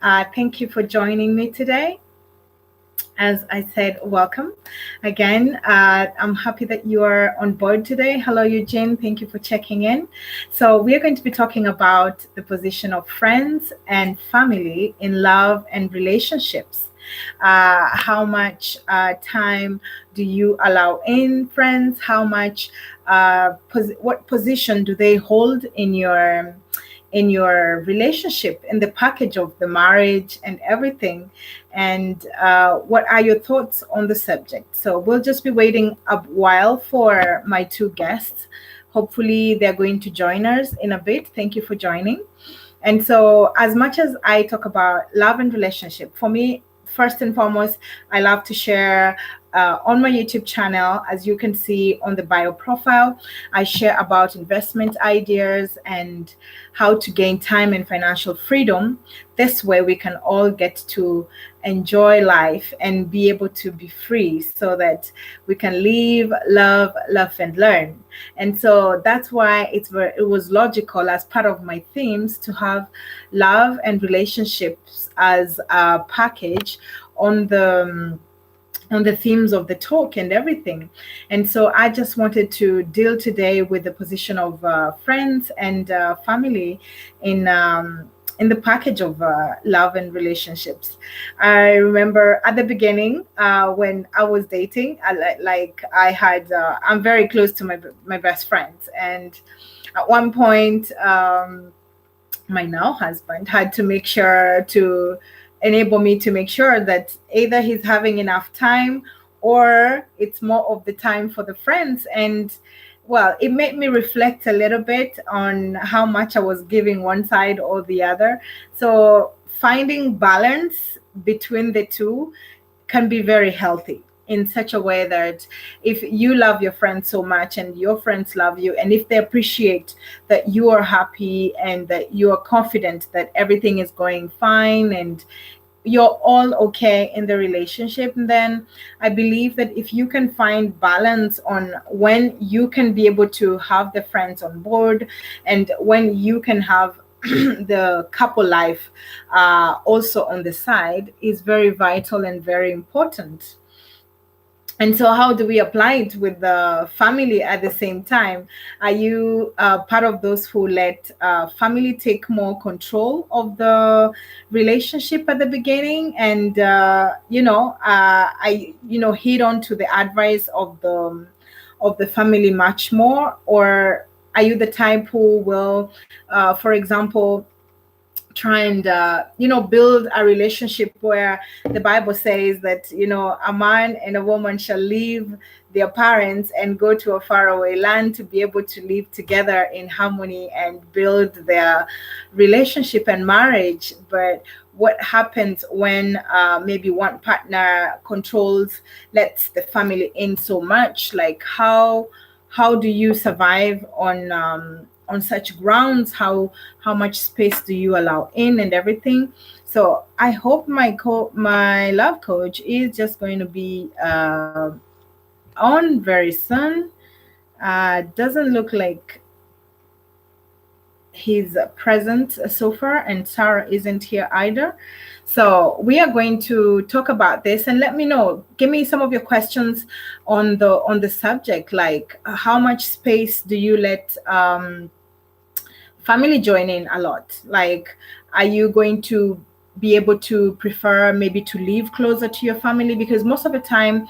Thank you for joining me today. As I said, welcome again. I'm happy that you are on board today. Hello, Eugene. Thank you for checking in. So, we are going to be talking about the position of friends and family in love and relationships. How much time do you allow in friends? How much, what position do they hold in your relationship, in the package of the marriage and everything? And what are your thoughts on the subject? So we'll just be waiting a while for my two guests. Hopefully, they're going to join us in a bit. Thank you for joining. And so, as much as I talk about love and relationship, for me, first and foremost, I love to share on my YouTube channel. As you can see on the bio profile, I share about investment ideas and how to gain time and financial freedom. This way, we can all get to enjoy life and be able to be free so that we can live, love, and learn. And so that's why it was logical as part of my themes to have love and relationships as a package on the themes of the talk and everything. And so I just wanted to deal today with the position of friends and family in in the package of love and relationships. I remember at the beginning when I was dating, I had I'm very close to my best friends, and at one point. My now husband had to make sure to enable me to make sure that either he's having enough time or it's more of the time for the friends. And well, it made me reflect a little bit on how much I was giving one side or the other. So finding balance between the two can be very healthy, in such a way that if you love your friends so much and your friends love you, and if they appreciate that you are happy and that you are confident that everything is going fine and you're all okay in the relationship, then I believe that if you can find balance on when you can be able to have the friends on board and when you can have the couple life also on the side, is very vital and very important. And so, how do we apply it with the family at the same time? Are you part of those who let family take more control of the relationship at the beginning, and heed on to the advice of the family much more, or are you the type who will, for example, try and build a relationship where the Bible says that a man and a woman shall leave their parents and go to a faraway land to be able to live together in harmony and build their relationship and marriage? But what happens when maybe one partner controls, lets the family in so much? Like, how do you survive on such grounds? How much space do you allow in and everything? So I hope my love coach is just going to be on very soon. Doesn't look like he's present so far, and Sarah isn't here either. So we are going to talk about this, and let me know. Give me some of your questions on the subject, like how much space do you let family join in a lot? Like, are you going to be able to prefer maybe to live closer to your family? Because most of the time,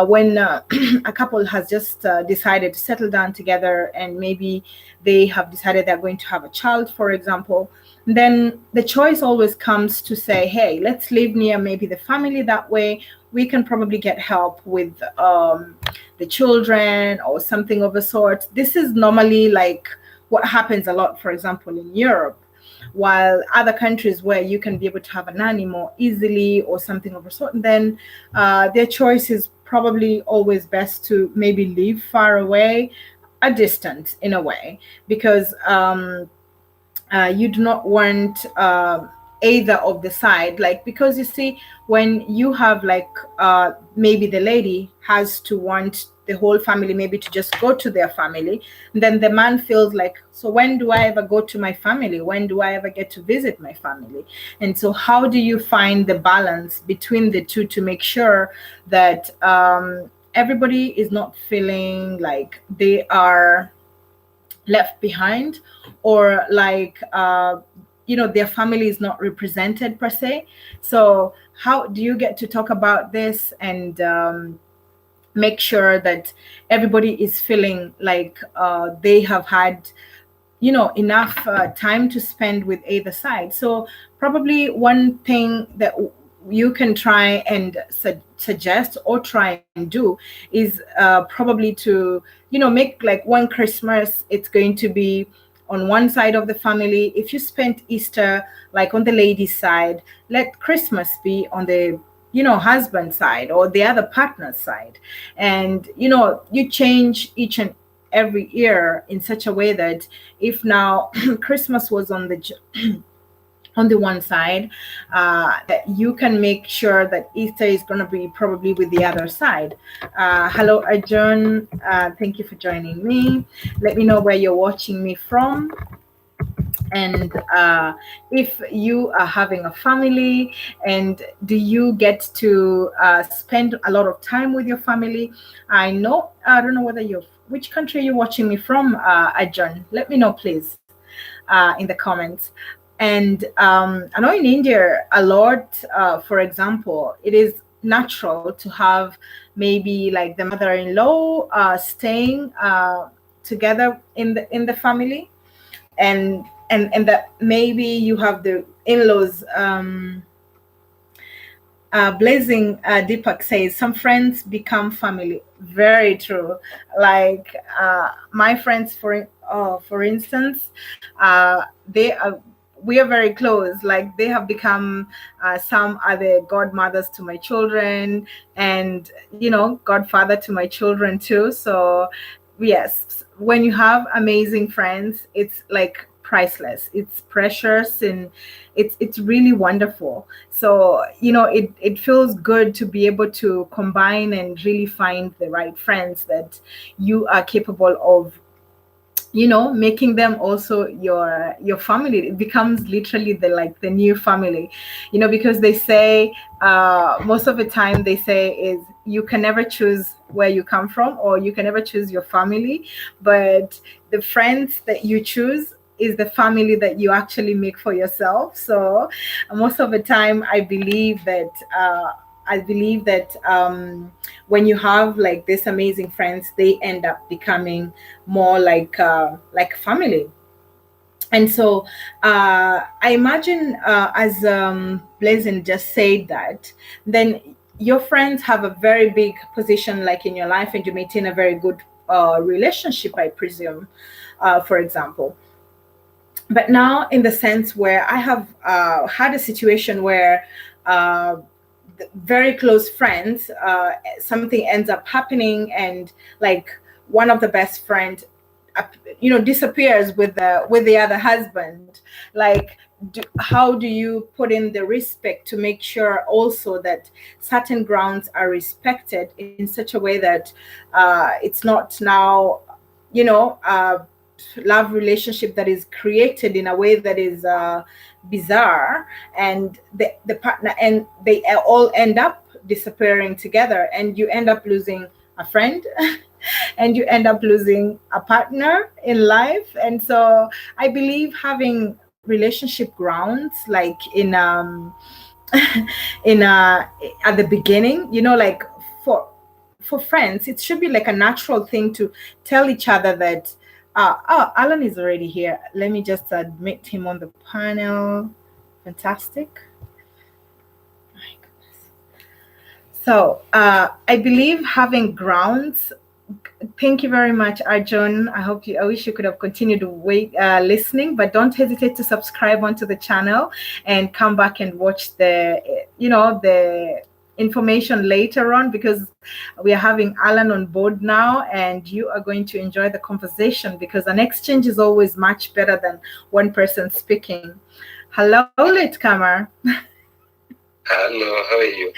when a couple has just decided to settle down together and maybe they have decided they're going to have a child, for example, then the choice always comes to say, hey, let's live near maybe the family. That way we can probably get help with the children or something of a sort. This is normally like what happens a lot, for example, in Europe, while other countries where you can be able to have a nanny more easily or something of a sort, then their choice is probably always best to maybe live far away, a distance in a way, because you do not want either of the side, like, because you see, when you have like maybe the lady has to want the whole family maybe to just go to their family, then the man feels like, so when do I ever go to my family? When do I ever get to visit my family? And so how do you find the balance between the two to make sure that everybody is not feeling like they are left behind, or like their family is not represented per se? So how do you get to talk about this and make sure that everybody is feeling like they have had enough time to spend with either side? So probably one thing that you can try and suggest or try and do is probably to make like one Christmas it's going to be on one side of the family. If you spent Easter like on the lady's side, let Christmas be on the husband side or the other partner's side. And you change each and every year in such a way that if now Christmas was on the one side, that you can make sure that Easter is going to be probably with the other side. Hello, Arjun. Thank you for joining me. Let me know where you're watching me from. And if you are having a family, and do you get to spend a lot of time with your family? I don't know which country you're watching me from, Arjun. Let me know, please, in the comments. And I know in India a lot, for example, it is natural to have maybe like the mother-in-law staying together in the family, and that maybe you have the in-laws. Blazing Deepak says some friends become family. Very true. Like my friends, for instance, we are very close. Like they have become some are the godmothers to my children, and godfather to my children too. So yes, when you have amazing friends, it's like priceless, it's precious, and it's really wonderful. So it feels good to be able to combine and really find the right friends that you are capable of making them also your family. It becomes literally the new family, because they say most of the time they say is you can never choose where you come from, or you can never choose your family, but the friends that you choose is the family that you actually make for yourself. So most of the time I believe that when you have like this amazing friends, they end up becoming more like family. And so I imagine as Blazin just said that, then your friends have a very big position like in your life, and you maintain a very good relationship, I presume, for example. But now in the sense where I have had a situation where very close friends, something ends up happening, and like one of the best friend disappears with the other husband. Like how do you put in the respect to make sure also that certain grounds are respected in such a way that it's not now love relationship that is created in a way that is bizarre, and the partner, and they all end up disappearing together, and you end up losing a friend and you end up losing a partner in life. And so I believe having relationship grounds like in at the beginning, like for friends, it should be like a natural thing to tell each other that Alan is already here. Let me just admit him on the panel. Fantastic. My goodness. So I believe having grounds. Thank you very much, Arjun. I wish you could have continued listening, but don't hesitate to subscribe onto the channel and come back and watch the information later on, because we are having Alan on board now, and you are going to enjoy the conversation, because an exchange is always much better than one person speaking. Hello, latecomer. Hello, how are you?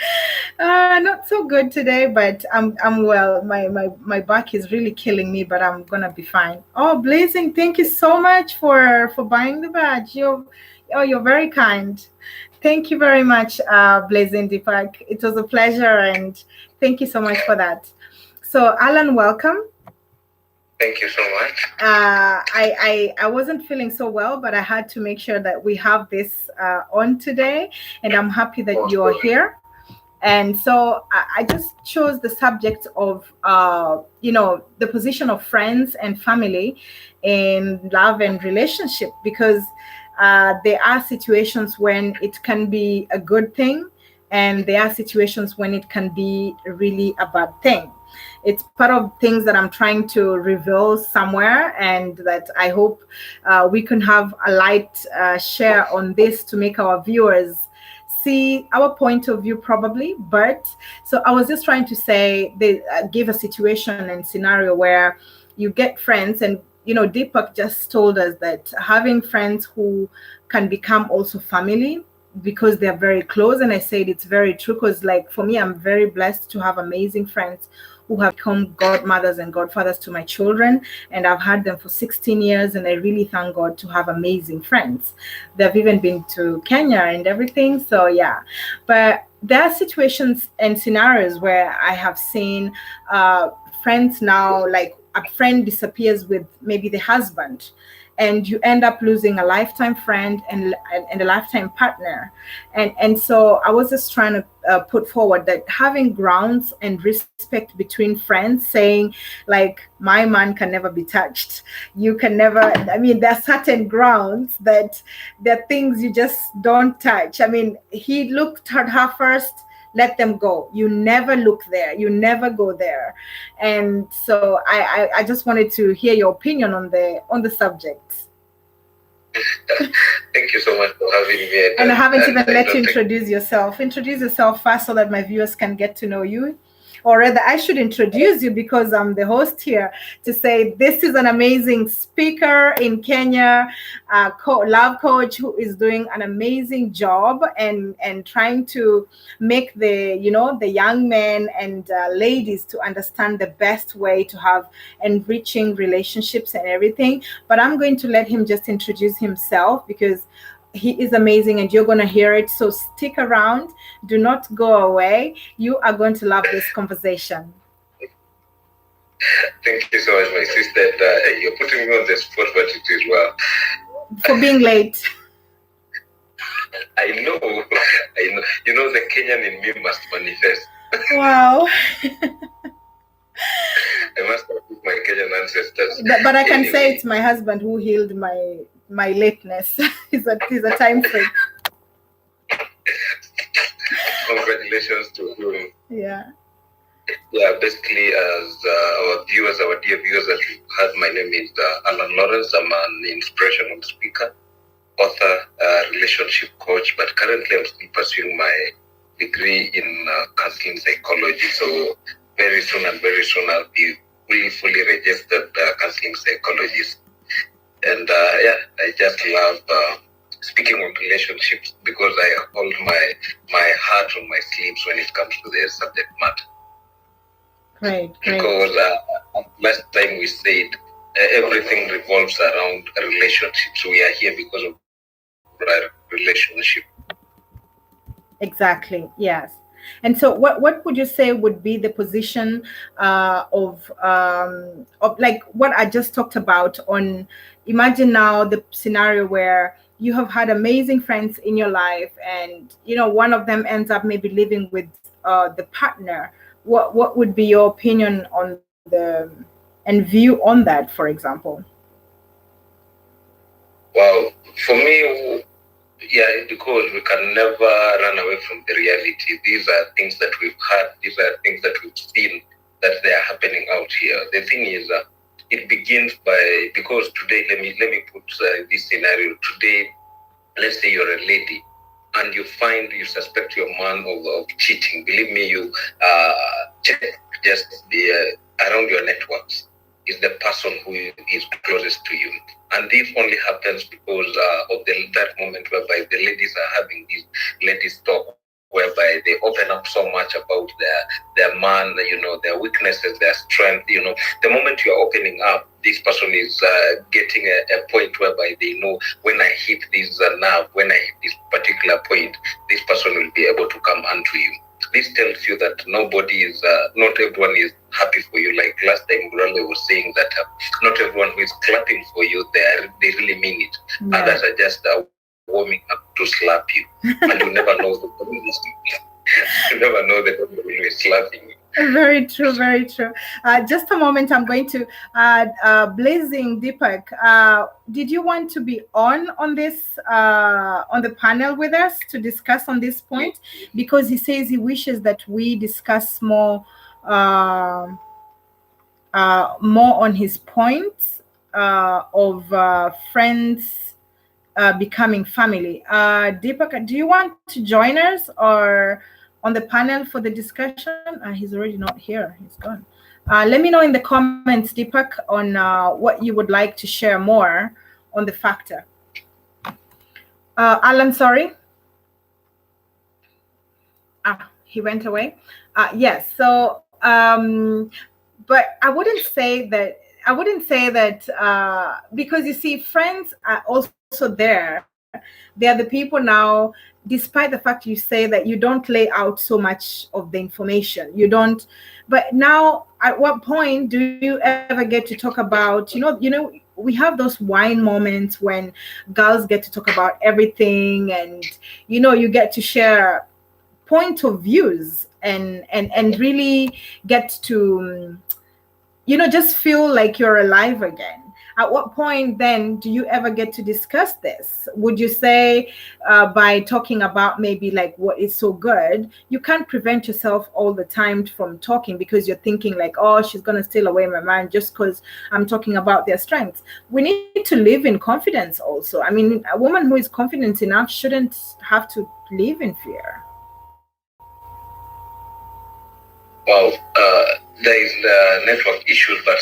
Not so good today, but I'm well. My back is really killing me, but I'm gonna be fine. Oh, Blazing, thank you so much for buying the badge. You're very kind. Thank you very much, Blazing Deepak. It was a pleasure, and thank you so much for that. So, Alan, welcome. Thank you so much. I wasn't feeling so well, but I had to make sure that we have this on today, and I'm happy that you're here. And so I just chose the subject of the position of friends and family in love and relationship, because there are situations when it can be a good thing, and there are situations when it can be really a bad thing. It's part of things that I'm trying to reveal somewhere, and that I hope we can have a light share on this to make our viewers see our point of view, probably. But so I was just trying to say, they give a situation and scenario where you get friends, and Deepak just told us that having friends who can become also family because they're very close. And I said it's very true, because like for me, I'm very blessed to have amazing friends who have become godmothers and godfathers to my children, and I've had them for 16 years, and I really thank God to have amazing friends. They've even been to Kenya and everything, so yeah. But there are situations and scenarios where I have seen friends now, like a friend disappears with maybe the husband, and you end up losing a lifetime friend and a lifetime partner. And so I was just trying to put forward that having grounds and respect between friends, saying like, my man can never be touched, you can never, I mean, there are certain grounds that there are things you just don't touch. I mean, he looked at her first, let them go. You never look there, you never go there. And so I just wanted to hear your opinion on the subject. Thank you so much for having me. And I haven't even let you introduce yourself. Introduce yourself first so that my viewers can get to know you. Or rather, I should introduce you, because I'm the host here, to say this is an amazing speaker in Kenya, love coach who is doing an amazing job and trying to make the young men and ladies to understand the best way to have enriching relationships and everything. But I'm going to let him just introduce himself, because he is amazing and you're going to hear it. So stick around. Do not go away. You are going to love this conversation. Thank you so much, my sister. You're putting me on the spot, but it is well. For being late. I know. You know, the Kenyan in me must manifest. Wow. I must have put my Kenyan ancestors. But I can say it's my husband who healed my lateness. he's a time freak. Congratulations to him. Yeah. Yeah, basically, as our dear viewers, as you heard, my name is Alan Lawrence. I'm an inspirational speaker, author, relationship coach, but currently I'm still pursuing my degree in counseling psychology. So very soon I'll be fully registered counseling psychologist. And I just love speaking on relationships, because I hold my heart on my sleeves when it comes to the subject matter. Great. Because last time we said everything revolves around relationships. We are here because of our relationship. Exactly. Yes. And so what would you say would be the position of like what I just talked about on, imagine now the scenario where you have had amazing friends in your life, and one of them ends up maybe living with the partner. What would be your opinion on and view on that, for example? Well, for me, yeah, because we can never run away from the reality. These are things that we've had. These are things that we've seen, that they are happening out here. The thing is, it begins by, because today, let me put this scenario. Today, let's say you're a lady, and you suspect your man of cheating. Believe me, you check just around your networks. Is the person who is closest to you, And this only happens because of that moment whereby the ladies are having this ladies talk, whereby they open up so much about their man, their weaknesses, their strength. The moment you are opening up, this person is getting a point whereby they know, when I hit this nerve, when I hit this particular point, this person will be able to come unto you. This tells you that not everyone is happy for you. Like last time, Burale was saying that not everyone who is clapping for you, they really mean it. Yeah. Others are just warming up to slap you, and you never know you never know the person who is slapping you. Very true, very true. Just a moment, I'm going to Blazing Deepak. Did you want to be on this on the panel with us to discuss on this point? Because he says he wishes that we discuss more on his points of friends becoming family. Deepak, do you want to join us or on the panel for the discussion? He's already not here. He's gone. Let me know in the comments, Deepak, on what you would like to share more on the factor. Alan, sorry. He went away. Yes. So, but I wouldn't say that. Because you see, friends are also there. They are the people now, despite the fact you say that you don't lay out so much of the information, you don't. But now, at what point do you ever get to talk about, we have those wine moments when girls get to talk about everything, and you get to share point of views and really get to just feel like you're alive again. At what point then do you ever get to discuss this? Would you say by talking about maybe like what is so good, you can't prevent yourself all the time from talking because you're thinking like, oh, she's going to steal away my mind just because I'm talking about their strengths? We need to live in confidence also. I mean, a woman who is confident enough shouldn't have to live in fear. Well, there is network issues, but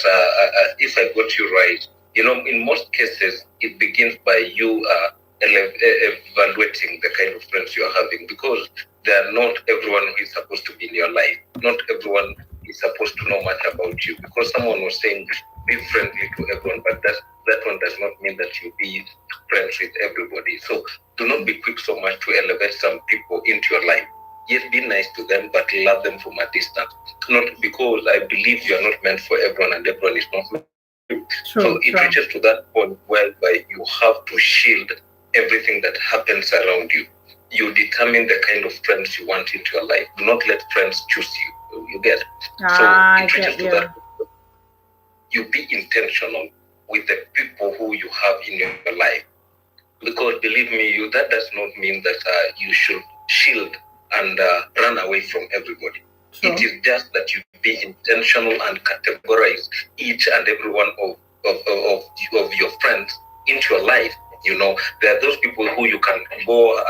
if I got you right, in most cases, it begins by you evaluating the kind of friends you are having, because they are not everyone who is supposed to be in your life. Not everyone is supposed to know much about you, because someone was saying be friendly to everyone, but that one does not mean that you be friends with everybody. So do not be quick so much to elevate some people into your life. Yes, be nice to them, but love them from a distance. Not because I believe you are not meant for everyone and everyone is not meant. So it reaches to that point whereby you have to shield everything that happens around you. You determine the kind of friends you want into your life. Do not let friends choose you. You get it? So it reaches to that point. You be intentional with the people who you have in your life. Because believe me, that does not mean that you should shield and run away from everybody. Sure. It is just that you be intentional and categorize each and every one of your friends into your life. There are those people who you can go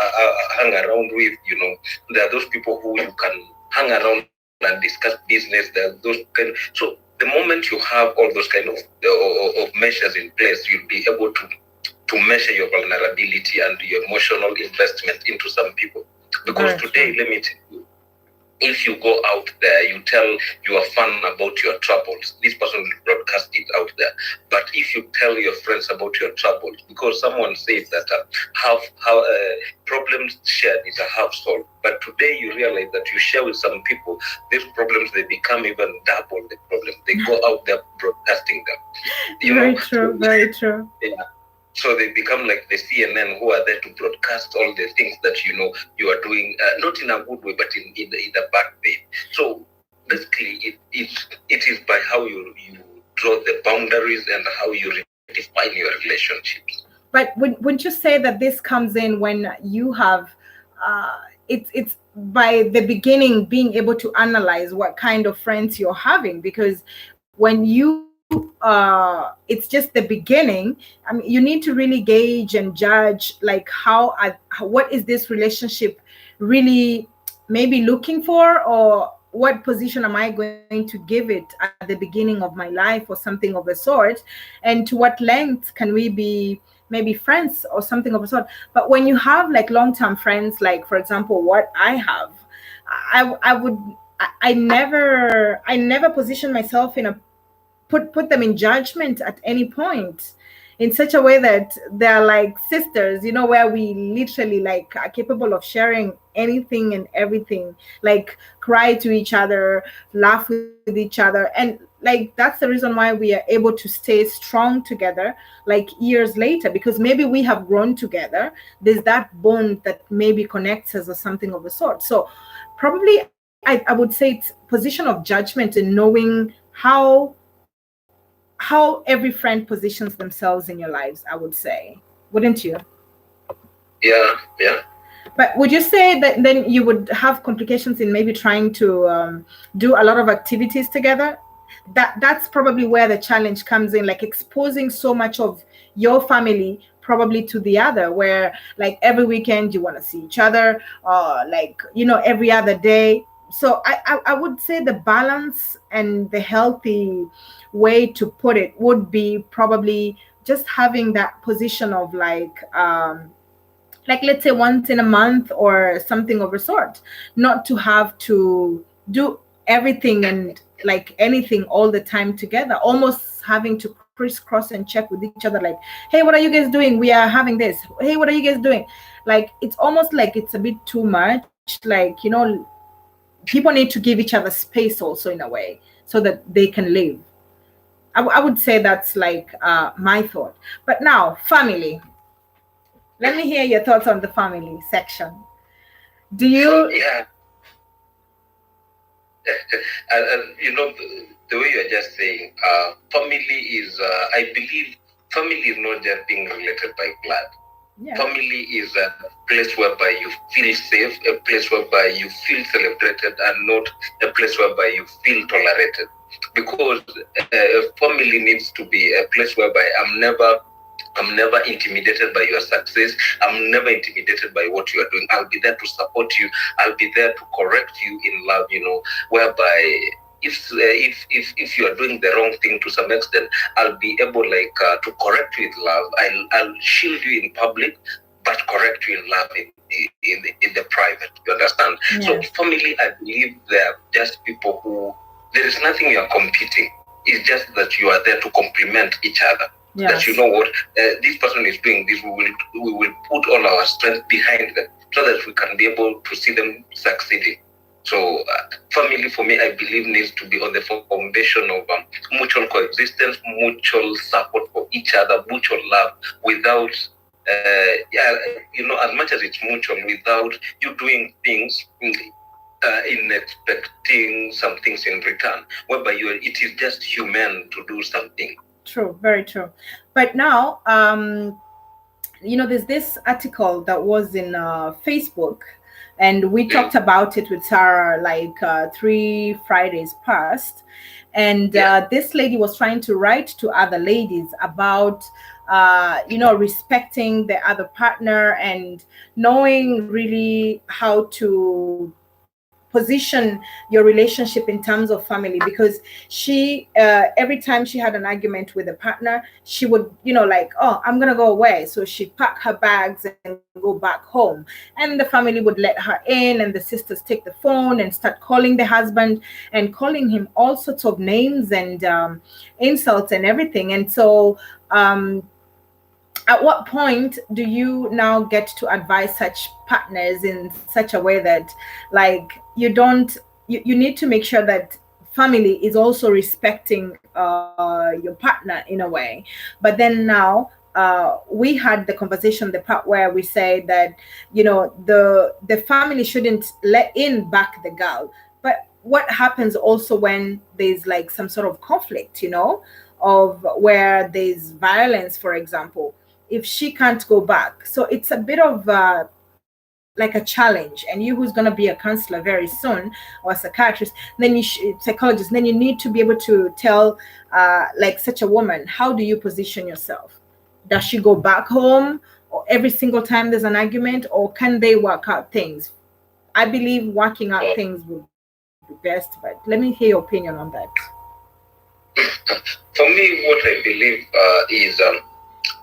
hang around with. There are those people who you can hang around and discuss business. There are those so the moment you have all those kind of measures in place, you'll be able to measure your vulnerability and your emotional investment into some people. Because today, let me tell you, if you go out there, you tell your fan about your troubles, this person will broadcast it out there. But if you tell your friends about your troubles, because someone says that problems shared is a half solved. But today you realize that you share with some people, these problems, they become even double the problem. They go out there broadcasting them. Very true, very true. Yeah. So they become like the CNN who are there to broadcast all the things that you are doing, not in a good way, but in the bad way. So basically, it is by how you draw the boundaries and how you define your relationships. But wouldn't you say that this comes in when you have, it's by the beginning being able to analyze what kind of friends you're having? Because when you it's just the beginning. I mean, you need to really gauge and judge like what is this relationship really maybe looking for, or what position am I going to give it at the beginning of my life or something of a sort, and to what length can we be maybe friends or something of a sort. But when you have like long-term friends, like for example what I have, I would I never position myself in a put them in judgment at any point, in such a way that they're like sisters, you know, where we literally like are capable of sharing anything and everything, like cry to each other, laugh with each other. And like that's the reason why we are able to stay strong together like years later, because maybe we have grown together. There's that bond that maybe connects us or something of the sort. So probably I would say it's position of judgment in knowing how every friend positions themselves in your lives, I would say. Wouldn't you? Yeah. But would you say that then you would have complications in maybe trying to do a lot of activities together? That's probably where the challenge comes in, like exposing so much of your family probably to the other, where like every weekend you want to see each other, like, you know, every other day. So I would say the balance and the healthy way to put it would be probably just having that position of like let's say once in a month or something of a sort, not to have to do everything and like anything all the time together, almost having to crisscross and check with each other, like, hey, what are you guys doing? We are having this. Hey, what are you guys doing? Like it's almost like it's a bit too much, like, you know, people need to give each other space also in a way so that they can live. I would say that's like my thought. But now family, let me hear your thoughts on the family section. Do you? Yeah. And you know, the way you're just saying, family is, I believe, family is not just being related by blood. Yeah. Family is a place whereby you feel safe, a place whereby you feel celebrated, and not a place whereby you feel tolerated. Because family needs to be a place whereby I'm never intimidated by your success. I'm never intimidated by what you are doing. I'll be there to support you. I'll be there to correct you in love, you know, whereby if you are doing the wrong thing to some extent, I'll be able to correct you with love. I'll shield you in public, but correct you in love in the private. You understand? Yeah. So family, I believe they are just people who, there is nothing you are competing. It's just that you are there to complement each other. Yes. That you know what, this person is doing this, we will put all our strength behind them so that we can be able to see them succeeding. So family for me, I believe, needs to be on the foundation of mutual coexistence, mutual support for each other, mutual love, without you know, as much as it's mutual, without you doing things in expecting some things in return, whereby it is just human to do something. True, very true. But now, you know, there's this article that was in Facebook, and we talked about it with Sarah like 3 Fridays past. And this lady was trying to write to other ladies about, you know, respecting the other partner and knowing really how to position your relationship in terms of family. Because she every time she had an argument with a partner, she would, you know, like, oh, I'm gonna go away, so she'd pack her bags and go back home, and the family would let her in, and the sisters take the phone and start calling the husband and calling him all sorts of names and insults and everything. And so at what point do you now get to advise such partners in such a way that, like, you need to make sure that family is also respecting your partner in a way? But then now we had the conversation, the part where we say that, you know, the family shouldn't let in back the girl. But what happens also when there's like some sort of conflict, you know, of where there's violence, for example, if she can't go back? So it's a bit of like a challenge. And you, who's going to be a counselor very soon, or a psychiatrist, then psychologist, then you need to be able to tell like such a woman, how do you position yourself? Does she go back home or every single time there's an argument, or can they work out things? I believe working out things would be be best. But let me hear your opinion on that. For me, what I believe is,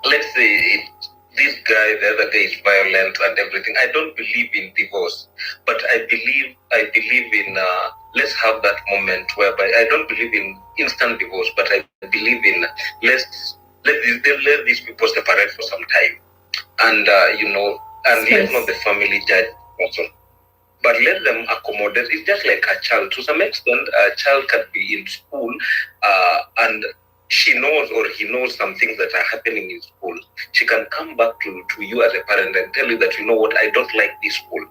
let's say this guy, the other guy is violent and everything. I don't believe in divorce, but I believe in let's have that moment whereby I don't believe in instant divorce, but I believe in let these people separate for some time, and and let not the family judge also. But let them accommodate. It's just like a child. To some extent, a child can be in school and she knows or he knows some things that are happening in school. She can come back to you as a parent and tell you that, you know what, I don't like this school.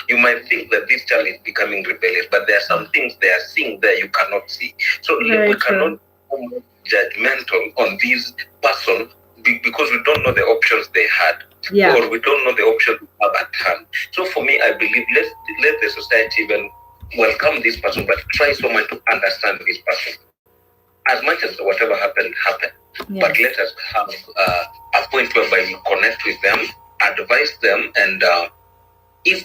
You might think that this child is becoming rebellious, but there are some things they are seeing there you cannot see. So we cannot be judgmental on this person because we don't know the options they had. Yeah. Or we don't know the options we have at hand. So for me, I believe let the society even welcome this person, but try so much to understand this person. As much as whatever happened. Yes. But let us have a point whereby you connect with them, advise them, and if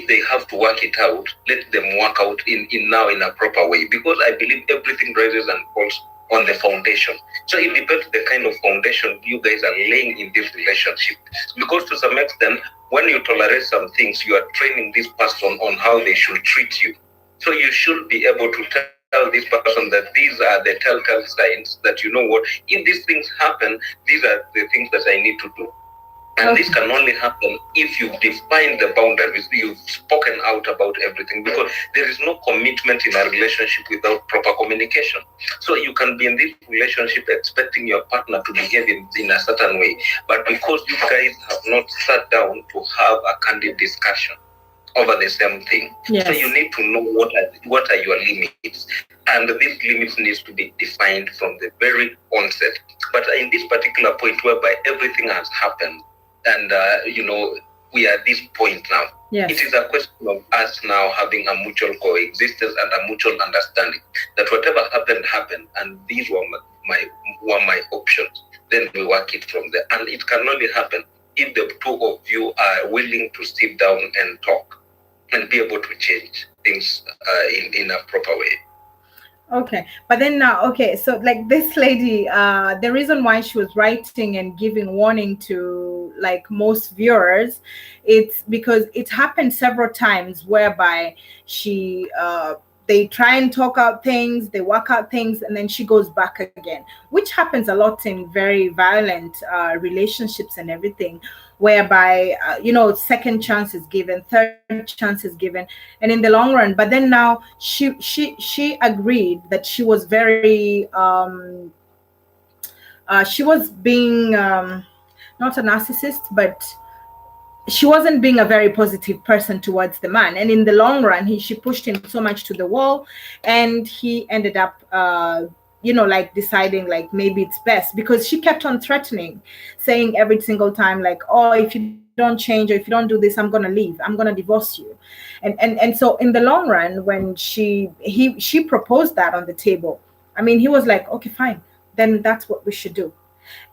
they have to work it out, let them work out in a proper way. Because I believe everything rises and falls on the foundation. So it depends the kind of foundation you guys are laying in this relationship. Because to some extent, when you tolerate some things, you are training this person on how they should treat you. So you should be able to tell this person that these are the telltale signs that, you know what, if these things happen, these are the things that I need to do. And this can only happen if you've defined the boundaries, you've spoken out about everything, because there is no commitment in a relationship without proper communication. So you can be in this relationship expecting your partner to behave in a certain way, but because you guys have not sat down to have a candid discussion over the same thing. Yes. So you need to know what are your limits, and these limits needs to be defined from the very onset. But in this particular point whereby everything has happened, and we are at this point now. Yes. It is a question of us now having a mutual coexistence and a mutual understanding that whatever happened, and these were my options. Then we work it from there, and it can only happen if the two of you are willing to sit down and talk and be able to change things in a proper way. Okay, but then now, so like this lady, the reason why she was writing and giving warning to like most viewers, it's because it happened several times whereby they try and talk out things, they work out things, and then she goes back again, which happens a lot in very violent relationships and everything, whereby second chance is given, third chance is given, and in the long run. But then now she agreed that she was very she was being not a narcissist, but she wasn't being a very positive person towards the man, and in the long run she pushed him so much to the wall, and he ended up like deciding like maybe it's best, because she kept on threatening, saying every single time like, oh, if you don't change or if you don't do this, I'm gonna leave, I'm gonna divorce you. And so in the long run, when she proposed that on the table, I mean, he was like, okay, fine, then that's what we should do.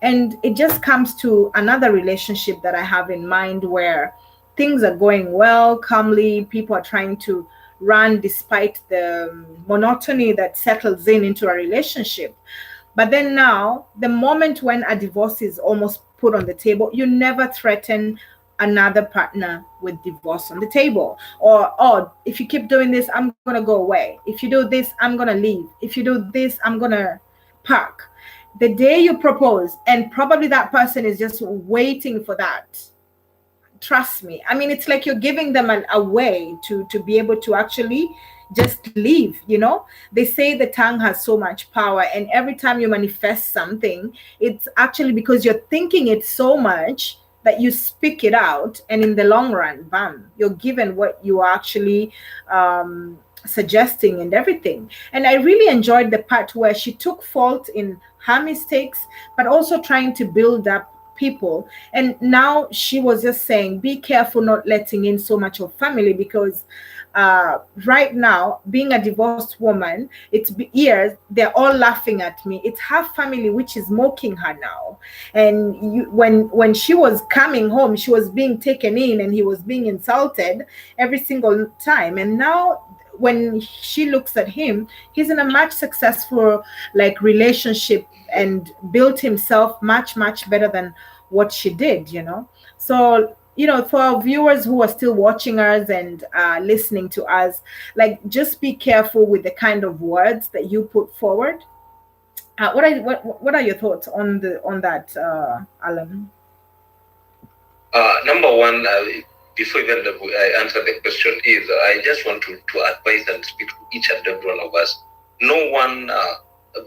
And it just comes to another relationship that I have in mind where things are going well, calmly, people are trying to run despite the monotony that settles into a relationship. But then now, the moment when a divorce is almost put on the table, you never threaten another partner with divorce on the table. Or, oh, if you keep doing this, I'm going to go away. If you do this, I'm going to leave. If you do this, I'm going to park. The day you propose, and probably that person is just waiting for that. Trust me. I mean, it's like you're giving them a way to be able to actually just leave, They say the tongue has so much power, and every time you manifest something, it's actually because you're thinking it so much that you speak it out, and in the long run, bam, you're given what you are actually suggesting and everything. And I really enjoyed the part where she took fault in her mistakes, but also trying to build up people. And now she was just saying, be careful not letting in so much of family, because right now, being a divorced woman, it's years, they're all laughing at me. It's her family which is mocking her now. And when she was coming home, she was being taken in and he was being insulted every single time. And now when she looks at him, he's in a much successful like relationship and built himself much better than what she did, you know. So, you know, for our viewers who are still watching us and listening to us, like, just be careful with the kind of words that you put forward. What are your thoughts on that, Alan? Number one, before even I answer the question, is I just want to advise and speak to each and every one of us. No one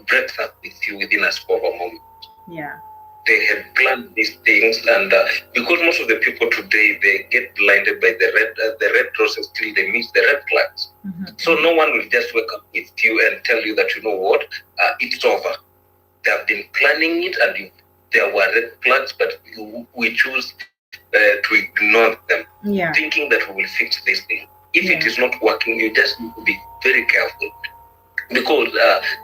breaks up with you within a spur of a moment. Yeah. They had planned these things, and because most of the people today, they get blinded by the red roses till they miss the red flags. Mm-hmm. So no one will just wake up with you and tell you that, you know what, it's over. They have been planning it, and there were red flags, but we choose to ignore them, thinking that we will fix this thing. If it is not working, you just need to be very careful, because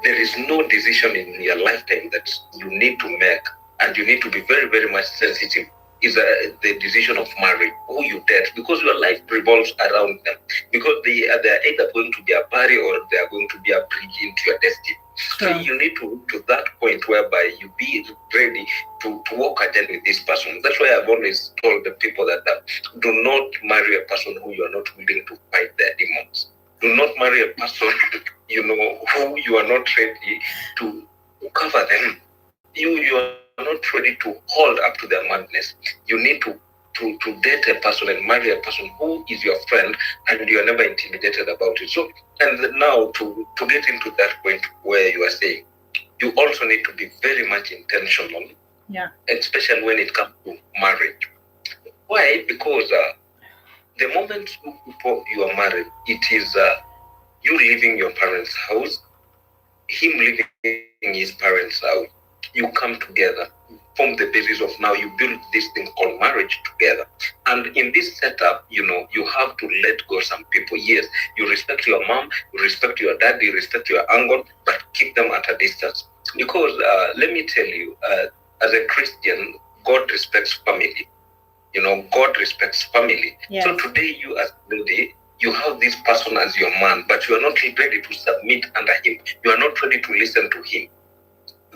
there is no decision in your lifetime that you need to make, and you need to be very much sensitive, is the decision of marriage, who you date, because your life revolves around them, because they are either going to be a barrier or they are going to be a bridge into your destiny. So you need to that point whereby you be ready to walk a journey with this person. That's why I've always told the people that do not marry a person who you are not willing to fight their demons. Do not marry a person, you know, who you are not ready to cover them. You are not ready to hold up to their madness. You need to date a person and marry a person who is your friend, and you are never intimidated about it. So, and now to get into that point where you are saying, you also need to be very much intentional, especially when it comes to marriage. Why? Because the moment you are married, it is you leaving your parents' house, him leaving his parents' house. You come together, form the basis of now you build this thing called marriage together. And in this setup, you know, you have to let go some people. Yes, you respect your mom, you respect your dad, you respect your uncle, but keep them at a distance. Because let me tell you, as a Christian, God respects family. You know, God respects family. Yes. So today, you as a lady, you have this person as your man, but you are not ready to submit under him. You are not ready to listen to him.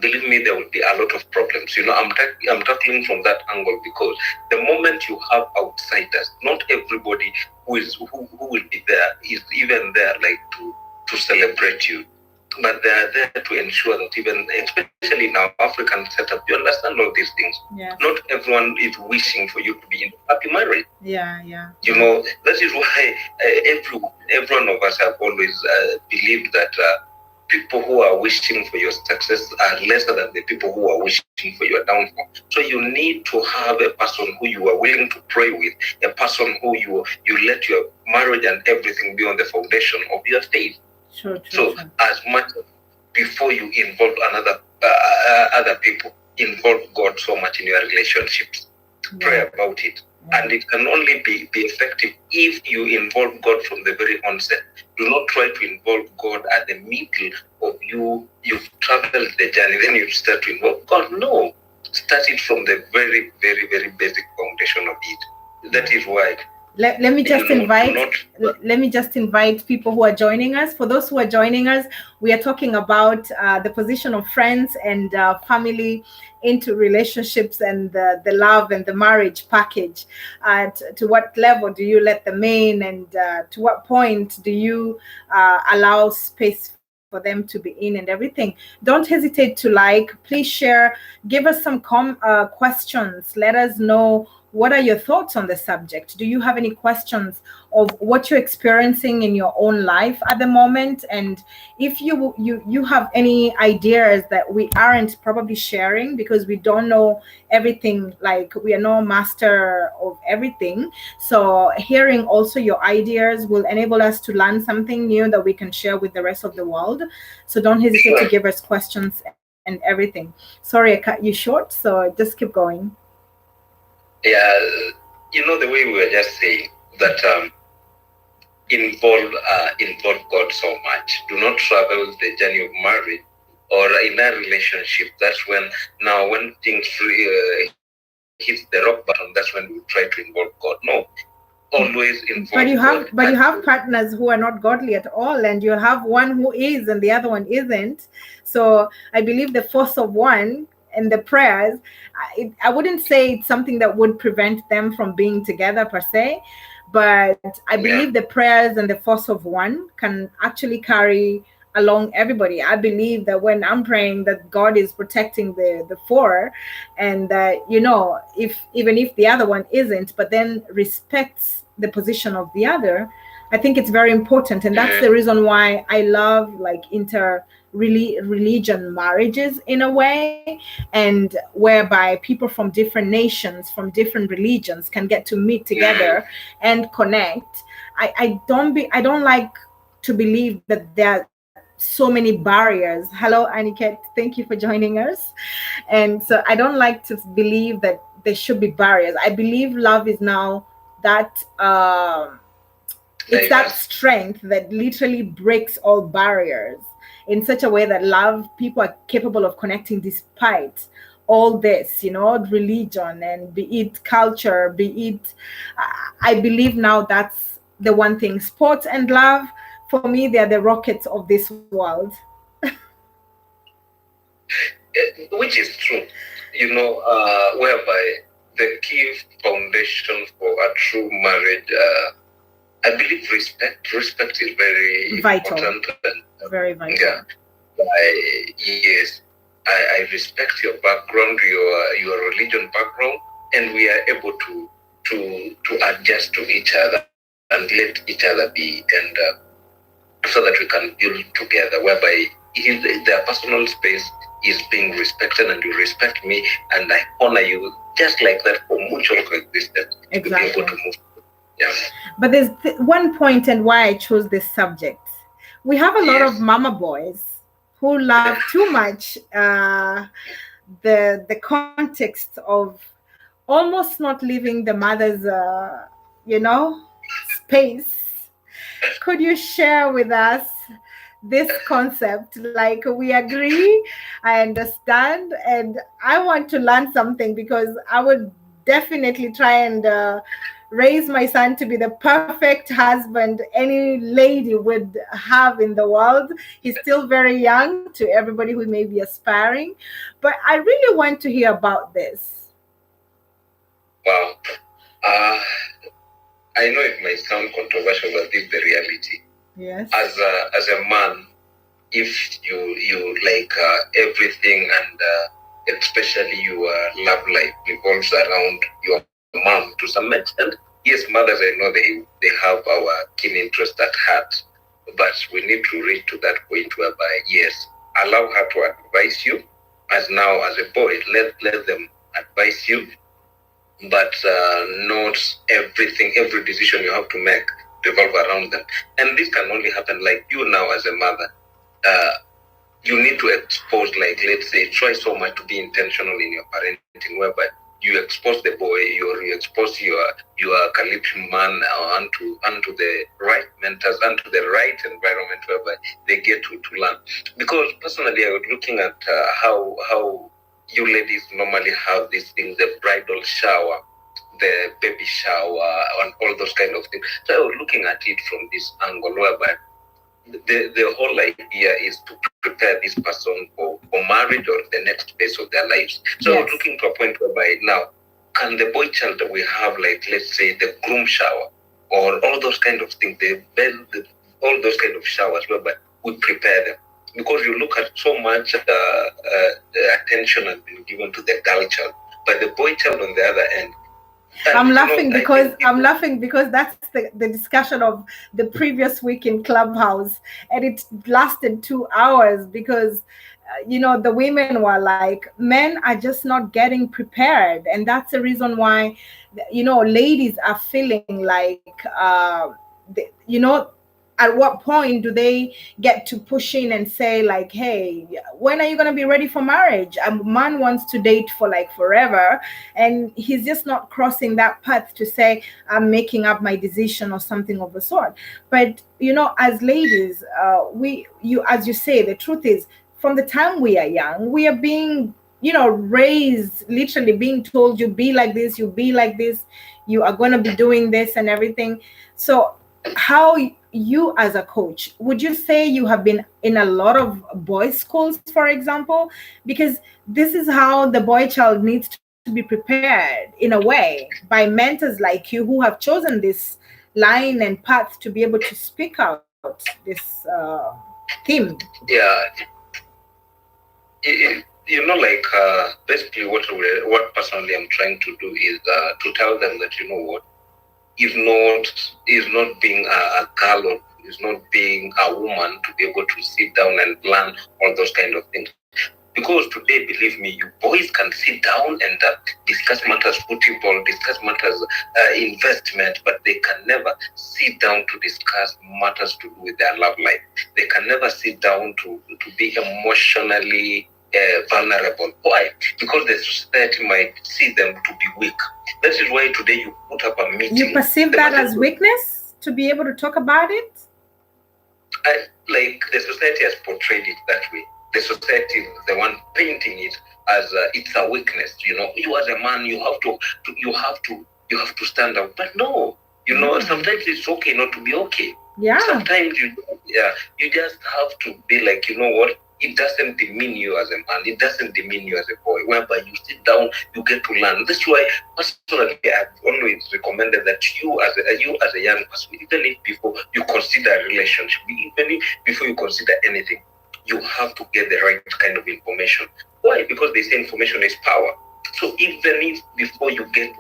Believe me, there will be a lot of problems. You know, I'm tackling from that angle, because the moment you have outsiders, not everybody who will be there is even there like to celebrate you. But they are there to ensure that, even especially in our African setup, you understand all these things. Yeah. Not everyone is wishing for you to be in a happy marriage. Yeah. You know, that is why every one of us have always believed that people who are wishing for your success are lesser than the people who are wishing for your downfall. So you need to have a person who you are willing to pray with, a person who you let your marriage and everything be on the foundation of your faith. Sure. As much before you involve other people, involve God so much in your relationships. Pray about it. And it can only be effective if you involve God from the very onset. Do not try to involve God at the middle of you. You've traveled the journey, then you start to involve God. No. Start it from the very basic foundation of it. That is why. Let me just invite people who are joining us. For those who are joining us, we are talking about the position of friends and family into relationships, and the love and the marriage package. To what level do you let them in, and to what point do you allow space for them to be in, and everything. Don't hesitate to please share, give us some questions. Let us know, what are your thoughts on the subject? Do you have any questions of what you're experiencing in your own life at the moment? And if you have any ideas that we aren't probably sharing, because we don't know everything, like we are no master of everything. So hearing also your ideas will enable us to learn something new that we can share with the rest of the world. So don't hesitate to give us questions and everything. Sorry, I cut you short, so just keep going. Yeah, you know, the way we were just saying that involve God so much. Do not travel the journey of marriage or in a relationship. That's when things hits the rock bottom. That's when we try to involve God. No, always involve But you God. have partners who are not godly at all, and you have one who is and the other one isn't. So I believe the force of one and the prayers, I wouldn't say it's something that would prevent them from being together per se, but I believe the prayers and the force of one can actually carry along everybody. I believe that when I'm praying, that God is protecting the four, and that, if even if the other one isn't, but then respects the position of the other, I think it's very important. And that's the reason why I love like religion marriages in a way, and whereby people from different nations, from different religions can get to meet together and connect. I don't like to believe that there are so many barriers. Hello, Aniket, thank you for joining us. And so I don't like to believe that there should be barriers. I believe love is now that it's that strength that literally breaks all barriers in such a way that people are capable of connecting despite all this, religion, and be it culture, be it, I believe now that's the one thing. Sports and love, for me, they're the rockets of this world. Which is true, whereby the key foundation for a true marriage, I believe respect. Respect is very vital. Important. Very vital. Yeah. Yes. I respect your background, your religion background, and we are able to adjust to each other and let each other be, and so that we can build together, whereby their personal space is being respected, and you respect me, and I honor you, just like that, for mutual coexistence. Exactly. To be able to move. Yeah. But there's one point, and why I chose this subject. We have a lot of mama boys who love too much the context of almost not leaving the mother's space. Could you share with us this concept? Like, we agree, I understand, and I want to learn something, because I would definitely try and raise my son to be the perfect husband any lady would have in the world. He's still very young to everybody who may be aspiring, but I really want to hear about this. Wow. I know it may sound controversial, but this is the reality. Yes. As a man, if you like everything, and especially your love life revolves around your mom to some extent. Yes, mothers, I know they have our keen interest at heart, but we need to reach to that point whereby, yes, allow her to advise you. As a boy, let them advise you, but not every decision you have to make revolve around them. And this can only happen, like you now as a mother. You need to expose, like, let's say, try so much to be intentional in your parenting, whereby you expose the boy, you expose your Caliph man onto the right mentors, onto the right environment whereby they get to learn. Because personally, I was looking at how you ladies normally have these things, the bridal shower, the baby shower, and all those kind of things. So I was looking at it from this angle whereby the whole idea is to prepare this person for marriage or the next phase of their lives. So yes. Looking to a point whereby now, can the boy child that we have, like, let's say, the groom shower, or all those kind of things, all those kind of showers whereby we prepare them. Because you look at so much attention has been given to the girl child, but the boy child on the other end, I'm laughing because that's the discussion of the previous week in Clubhouse, and it lasted 2 hours because the women were like, men are just not getting prepared, and that's the reason why ladies are feeling like at what point do they get to push in and say, like, hey, when are you going to be ready for marriage? A man wants to date for like forever, and he's just not crossing that path to say, I'm making up my decision or something of the sort. But as ladies, as you say, the truth is, from the time we are young, we are being raised, literally being told, you be like this, you be like this, you are going to be doing this and everything. So how you as a coach, would you say you have been in a lot of boys schools, for example? Because this is how the boy child needs to be prepared in a way by mentors like you who have chosen this line and path to be able to speak out this theme. Yeah, like basically what personally I'm trying to do is to tell them that what is not being a girl or is not being a woman to be able to sit down and plan all those kind of things. Because today, believe me, you boys can sit down and discuss matters football, discuss matters investment, but they can never sit down to discuss matters to do with their love life. They can never sit down to be emotionally vulnerable. Why? Because the society might see them to be weak. That is why today you put up a meeting. You perceive that as weakness to be able to talk about it? Like the society has portrayed it that way. The society is the one painting it as it's a weakness. You as a man, you have to stand out. But no, sometimes it's okay not to be okay. Yeah. Sometimes you just have to be like, what? It doesn't demean you as a man. It doesn't demean you as a boy. Whereby you sit down, you get to learn. That's why personally I've always recommended that you as a young person, even if before you consider a relationship, even if before you consider anything, you have to get the right kind of information. Why? Because they say information is power. So even if before you get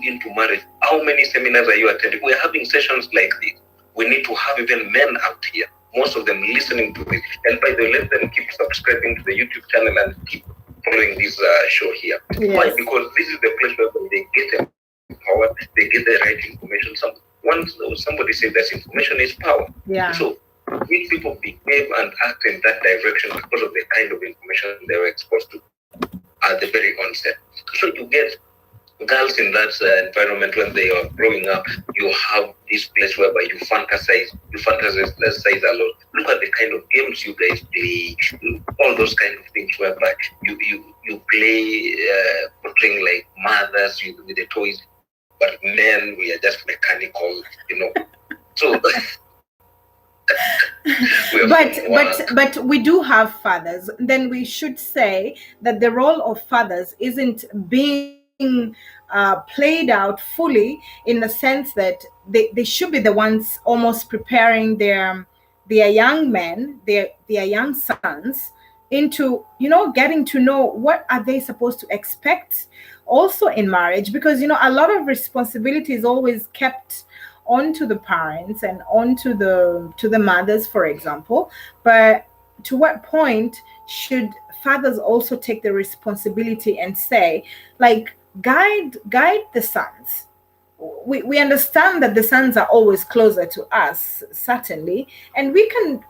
into marriage, how many seminars are you attending? We're having sessions like this. We need to have even men out here, most of them listening to this. And by the way, let them keep subscribing to the YouTube channel and keep following this show here. Yes. Why? Because this is the place where they get empowered, they get the right information. Once somebody said that information is power. Yeah. So if people behave and act in that direction because of the kind of information they were exposed to at the very onset. So you get girls in that environment when they are growing up, you have this place whereby you fantasize a lot. Look at the kind of games you guys play, all those kind of things whereby you play portraying like mothers with the toys, but men, we are just mechanical, So but we do have fathers. Then we should say that the role of fathers isn't being played out fully, in the sense that they should be the ones almost preparing their young men, their young sons into getting to know what are they supposed to expect also in marriage, because a lot of responsibility is always kept onto the parents and onto the mothers, for example. But to what point should fathers also take the responsibility and say, like, guide the sons? We understand that the sons are always closer to us, certainly, and we can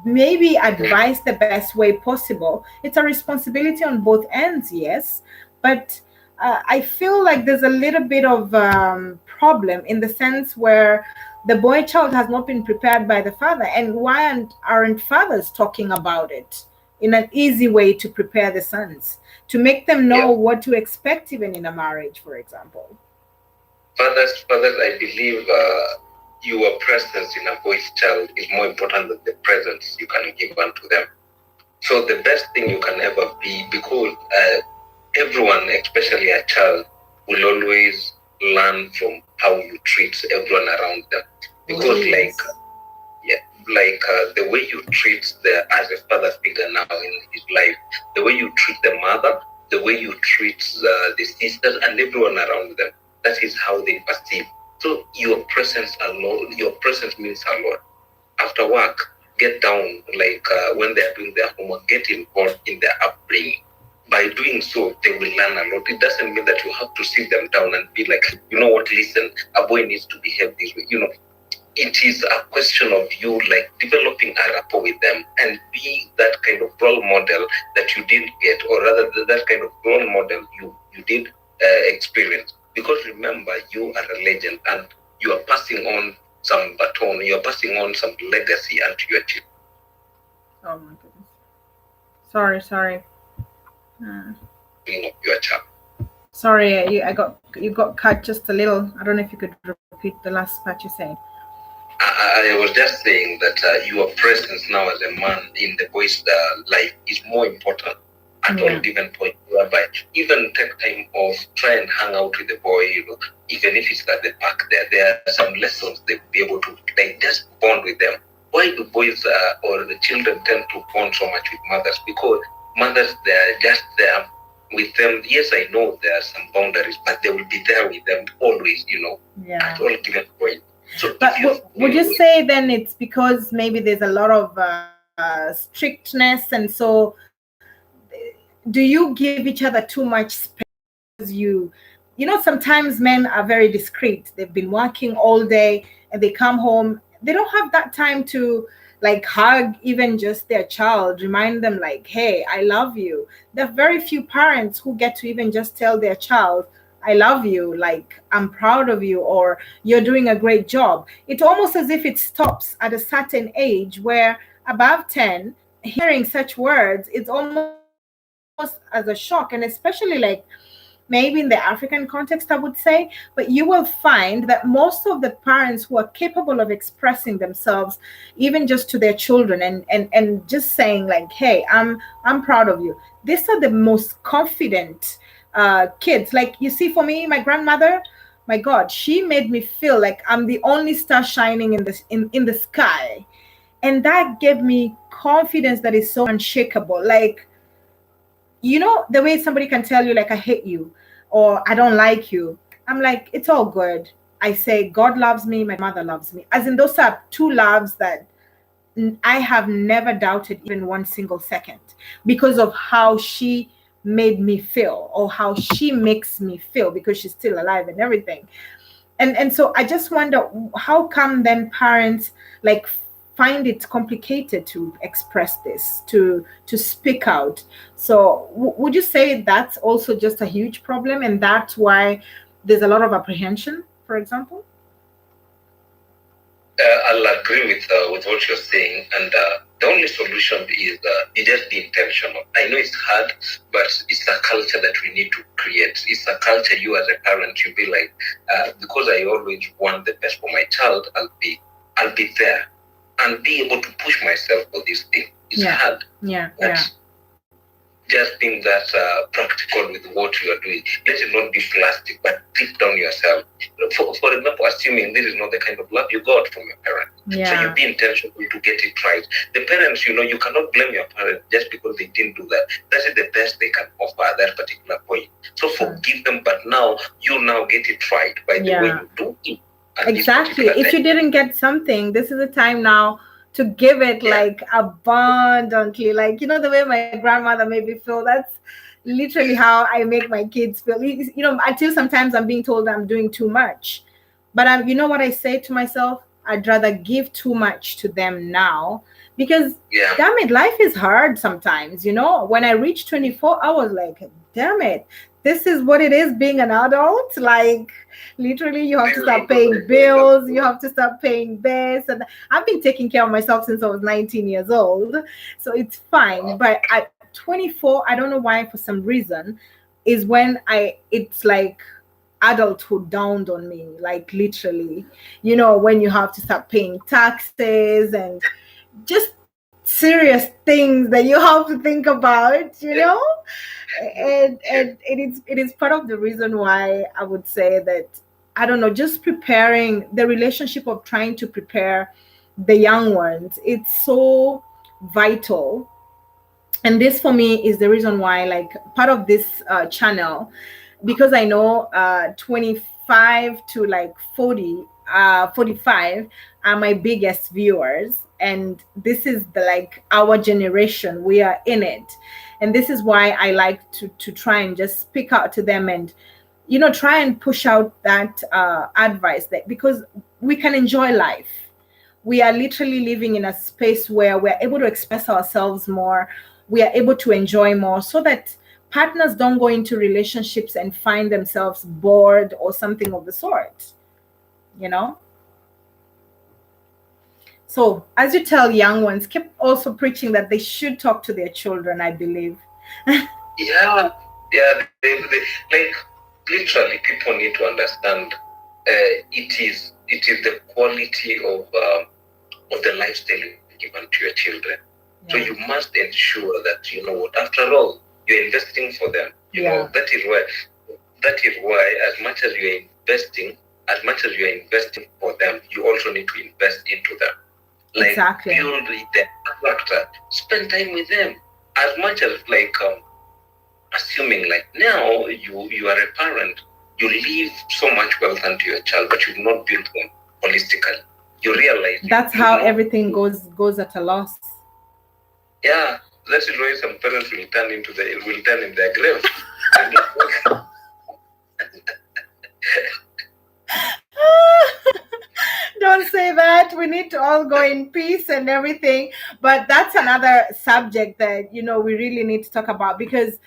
maybe advise the best way possible. It's a responsibility on both ends, yes, but I feel like there's a little bit of problem in the sense where the boy child has not been prepared by the father. And why aren't fathers talking about it in an easy way to prepare the sons, to make them know what to expect even in a marriage, for example? Fathers, I believe your presence in a boy's child is more important than the presence you can give unto them. So the best thing you can ever be, because everyone, especially a child, will always learn from how you treat everyone around them. Because the way you treat as a father figure now in his life, the way you treat the mother, the way you treat the sisters and everyone around them, that is how they perceive. So your presence means a lot. After work, get down, when they're doing their homework, get involved in their upbringing. By doing so, they will learn a lot. It doesn't mean that you have to sit them down and be like, listen, a boy needs to behave this way. It is a question of you developing a rapport with them and be that kind of role model that you did get, or rather that kind of role model you did experience. Because remember, you are a legend and you are passing on some baton, you are passing on some legacy unto your children. Oh my goodness. Sorry. Your child. Sorry, you got cut just a little. I don't know if you could repeat the last part you said. I was just saying that your presence now as a man in the boy's life is more important at all given point, whereby even take time off, try and hang out with the boy, even if it's at the park there are some lessons they'll be able to, like, just bond with them. Why do boys or the children tend to bond so much with mothers? Because mothers, they're just there with them. Yes, I know there are some boundaries, but they will be there with them always, at all given point. So but would you say then it's because maybe there's a lot of strictness, and so do you give each other too much space? You know, sometimes men are very discreet. They've been working all day and they come home. They don't have that time to like hug even just their child, remind them like, hey, I love you. There are very few parents who get to even just tell their child, I love you, like, I'm proud of you, or you're doing a great job. It's almost as if it stops at a certain age where above 10, hearing such words, it's almost as a shock. And especially like maybe in the African context, I would say, but you will find that most of the parents who are capable of expressing themselves, even just to their children and just saying like, hey, I'm proud of you. These are the most confident kids. Like, you see, for me, my grandmother, my God, she made me feel like I'm the only star shining in the sky. And that gave me confidence that is so unshakable. Like, you know, the way somebody can tell you like, I hate you or I don't like you. I'm like, it's all good. I say, God loves me, my mother loves me. As in, those are two loves that I have never doubted even one single second, because of how she made me feel or how she makes me feel, because she's still alive and everything. And so I just wonder, how come then parents like find it complicated to express this, to speak out? So would you say that's also just a huge problem, and that's why there's a lot of apprehension, for example? I'll agree with what you're saying, and the only solution is you just be intentional. I know it's hard, but it's a culture that we need to create. It's a culture, you as a parent, you be like, because I always want the best for my child, I'll be there and be able to push myself for this thing. It's hard. Just think that's practical with what you are doing. Let it not be plastic, but deep down yourself. For example, assuming this is not the kind of love you got from your parent. So you be intentional to get it right. The parents, you cannot blame your parents just because they didn't do that. That is the best they can offer at that particular point. So forgive them, but now you get it right by the way you do it. Exactly. If you didn't get something, this is the time now to give it like abundantly. Like, the way my grandmother made me feel, that's literally how I make my kids feel. Until sometimes I'm being told I'm doing too much. But you know what I say to myself? I'd rather give too much to them now, because damn it, life is hard sometimes. When I reached 24, I was like, damn it, this is what it is being an adult. Like, literally, you have to start paying bills, you have to start paying this. And I've been taking care of myself since I was 19 years old, so it's fine. But at 24, I don't know why, for some reason, is when it's like adulthood dawned on me, like literally, when you have to start paying taxes and just serious things that you have to think about, and it is part of the reason why I would say that, I don't know, just preparing the relationship of trying to prepare the young ones, it's so vital. And this for me is the reason why, like, part of this channel, because I know 25 to like 40 45 are my biggest viewers, and this is our generation, we are in it. And this is why I like to try and just speak out to them and try and push out that advice, that because we can enjoy life, we are literally living in a space where we're able to express ourselves more, we are able to enjoy more, so that partners don't go into relationships and find themselves bored or something of the sort. So as you tell young ones, keep also preaching that they should talk to their children, I believe. They, like, literally people need to understand it is the quality of the lifestyle you given to your children. So you must ensure that, you know what, after all, you're investing for them. You know, that is why as much as you're investing for them, you also need to invest into them. Like build their character, spend time with them. As much as like assuming like now you are a parent, you leave so much wealth onto your child, but you've not built them holistically. You realize that's how everything goes at a loss. Yeah, that is why some parents will turn in their grave. Don't say that. We need to all go in peace and everything. But that's another subject that, you know, we really need to talk about, because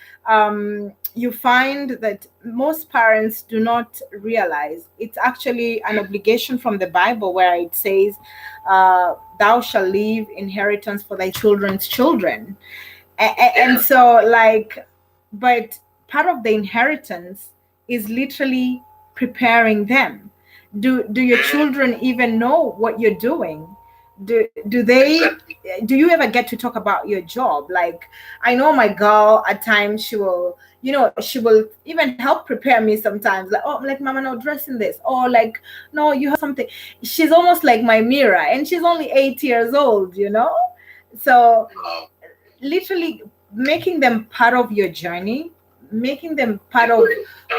you find that most parents do not realize it's actually an obligation from the Bible, where it says, thou shalt leave inheritance for thy children's children. And so like, but part of the inheritance is literally preparing them. Do your children even know what you're doing? Do you ever get to talk about your job? Like, I know my girl at times she will even help prepare me sometimes, like, oh, like, mama, no, dress in this, or like, no, you have something. She's almost like my mirror, and she's only 8 years old, you know. So literally making them part of your journey, making them part of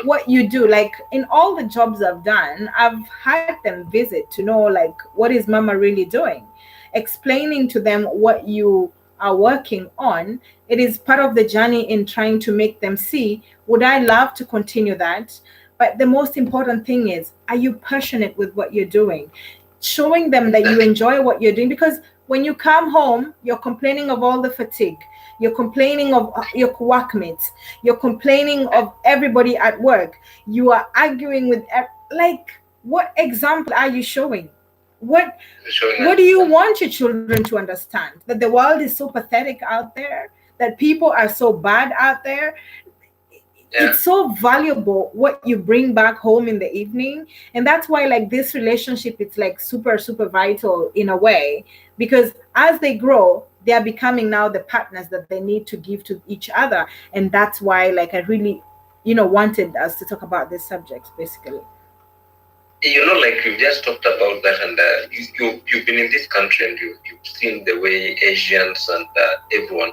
what you do. Like in all the jobs I've done, I've had them visit to know, like, what is mama really doing, explaining to them what you are working on. It is part of the journey in trying to make them see, would I love to continue that? But the most important thing is, are you passionate with what you're doing? Showing them that you enjoy what you're doing, because when you come home, you're complaining of all the fatigue. You're complaining of your workmates. You're complaining of everybody at work. You are arguing with, like, what example are you showing? What do you want your children to understand? That the world is so pathetic out there, that people are so bad out there. It's so valuable what you bring back home in the evening. And that's why, like, this relationship, it's like super, super vital in a way, because as they grow, they are becoming now the partners that they need to give to each other. And that's why, like, I really, you know, wanted us to talk about this subject, basically. You know, like, you just talked about that, and you've been in this country, and you've seen the way Asians and everyone,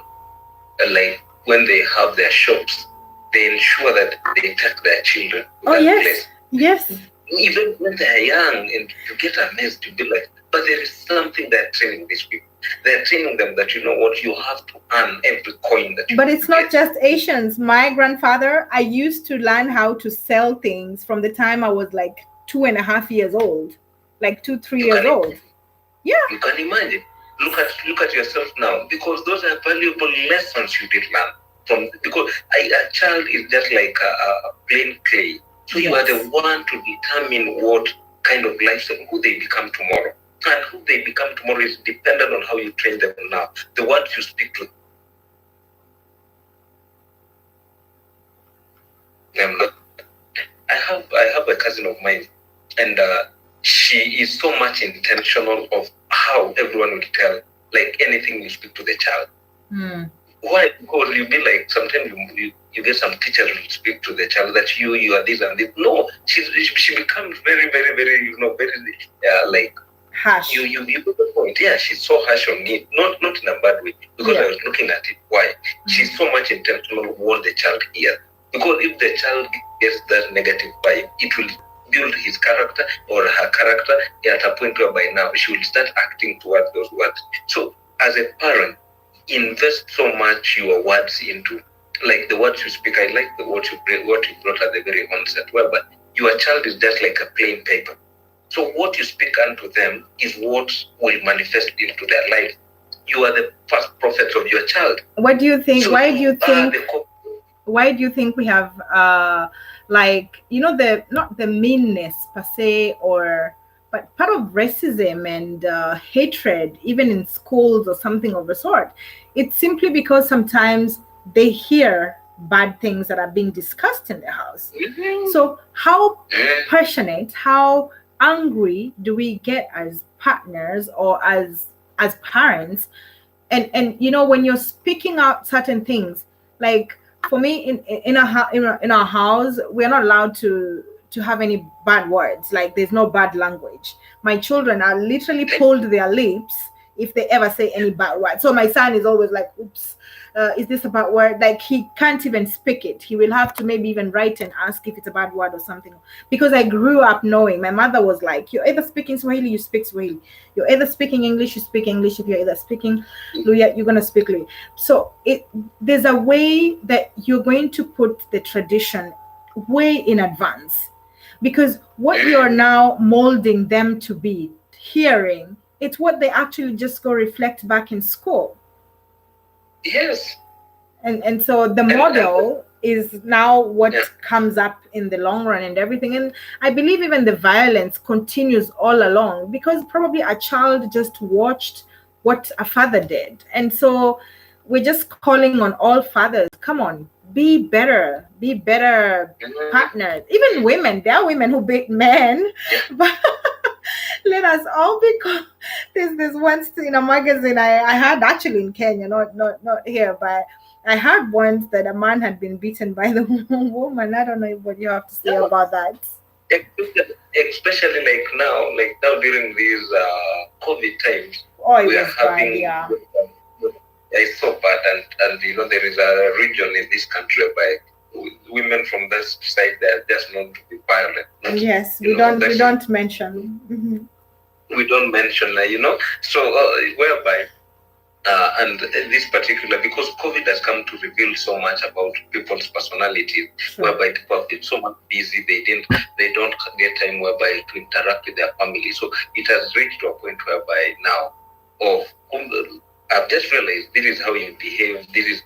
like, when they have their shops, they ensure that they take their children to that place. Yes. Even when they're young, and you get amazed to be like, but there is something they're training these people. They're training them that, you know what, you have to earn every coin that you But it's not just Asians. My grandfather, I used to learn how to sell things from the time I was like 2.5 years old, like 2-3 years old. Yeah. You can imagine. Look at yourself now, because those are valuable lessons you did learn from. Because a child is just like a plain clay. So you are the one to determine what kind of lifestyle, who they become tomorrow. And who they become tomorrow is dependent on how you train them now. The words you speak to them. I have a cousin of mine, and she is so much intentional of how everyone will tell, like, anything you speak to the child. Why? Because you be like, sometimes you get some teachers who speak to the child that you are this and this. No, she becomes very, very, very, you know, very like harsh. You get the point. Yeah, she's so harsh on me, not in a bad way, because I was looking at it. Why? She's so much intentional of what the child hears. Because if the child gets that negative vibe, it will build his character or her character at a point whereby now she will start acting towards those words. So as a parent, invest so much your words into, like, the words you speak. I like the words you brought at the very onset, whereby your child is just like a plain paper. So what you speak unto them is what will manifest into their life. You are the first prophet of your child. What do you think? So why do you think we have like, you know, not the meanness per se, but part of racism and hatred, even in schools or something of the sort? It's simply because sometimes they hear bad things that are being discussed in the house. So how passionate, how angry do we get as partners or as parents? And when you're speaking out certain things, like for me, in our house, we're not allowed to have any bad words. Like there's no bad language. My children are literally pulled their lips if they ever say any bad word. So my son is always like, oops, is this a bad word? Like he can't even speak it. He will have to maybe even write and ask if it's a bad word or something. Because I grew up knowing, my mother was like, you're either speaking Swahili, you speak Swahili. You're either speaking English, you speak English. If you're either speaking Luya, you're going to speak Luya. So there's a way that you're going to put the tradition way in advance. Because what you're now molding them to be hearing, it's what they actually just go reflect back in school. Yes. And so the model is now what comes up in the long run and everything. And I believe even the violence continues all along because probably a child just watched what a father did. And so we're just calling on all fathers, come on, be better partners. Even women, there are women who beat men, but let us all become. There's once in a magazine I had actually in Kenya, not here, but I heard once that a man had been beaten by the woman. I don't know what you have to say about that. Especially like now during these COVID times, we are having. It's so bad, and there is a region in this country whereby women from this side, they're just known to be violent. Yes, we don't mention. Mm-hmm. We don't mention, so whereby, and this particular, because COVID has come to reveal so much about people's personalities, whereby people have been so much busy, they don't get time whereby to interact with their family. So it has reached to a point whereby now, I've just realized this is how you behave, this is,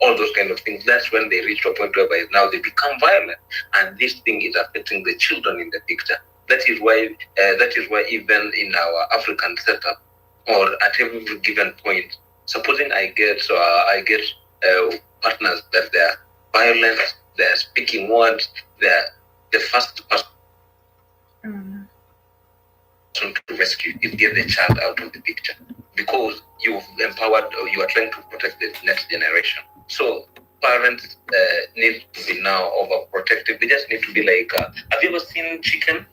all those kind of things. That's when they reach to a point whereby now they become violent. And this thing is affecting the children in the picture. That is why even in our African setup, or at every given point, supposing I get partners that they're violent, they're speaking words, they're the first person to rescue is get the child out of the picture, because you've empowered or you are trying to protect the next generation. So parents need to be now overprotective. They just need to be like, have you ever seen chicken?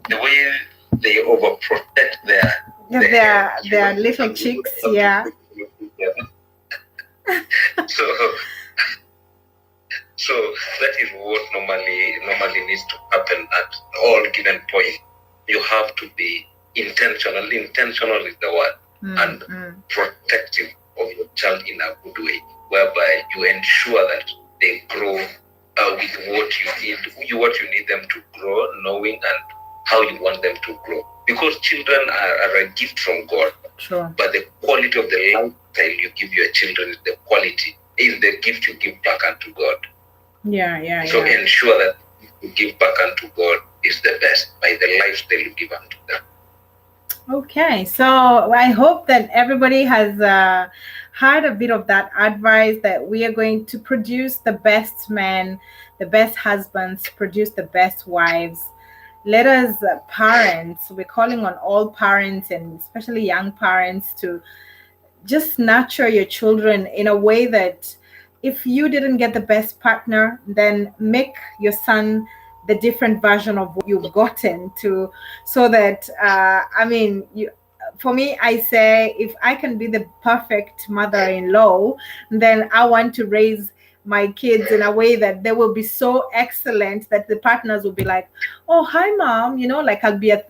The way they overprotect their little chicks, yeah. So that is what normally needs to happen at all given point. You have to be intentional. Intentional is the word, and protective of your child in a good way, whereby you ensure that they grow with what you need them to grow, knowing and how you want them to grow. Because children are a gift from God. Sure. But the quality of the lifestyle you give your children is the gift you give back unto God. Yeah. So ensure that you give back unto God is the best by the lifestyle you give unto them. Okay, so I hope that everybody has heard a bit of that advice, that we are going to produce the best men, the best husbands, produce the best wives. Let us parents, we're calling on all parents and especially young parents to just nurture your children in a way that if you didn't get the best partner, then make your son the different version of what you've gotten to, so that for me, I say, if I can be the perfect mother-in-law, then I want to raise my kids in a way that they will be so excellent that the partners will be like, oh, hi mom, like I'll be a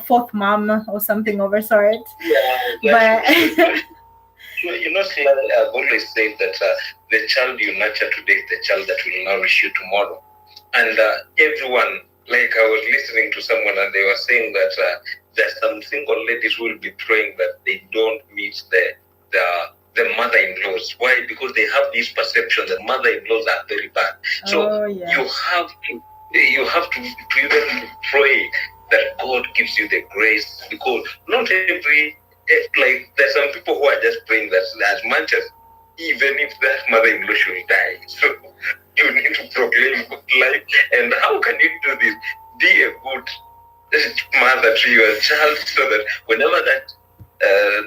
fourth mom or something of a sort. But I've always said that the child you nurture today is the child that will nourish you tomorrow. And everyone, like I was listening to someone and they were saying that there's some single ladies who will be praying that they don't meet the mother-in-laws. Why? Because they have this perception that mother-in-laws are very bad. So you have to even pray that God gives you the grace, because not every, there's some people who are just praying that as much as even if that mother-in-law should die. So You need to proclaim good life. And how can you do this? Be a good mother to your child so that whenever that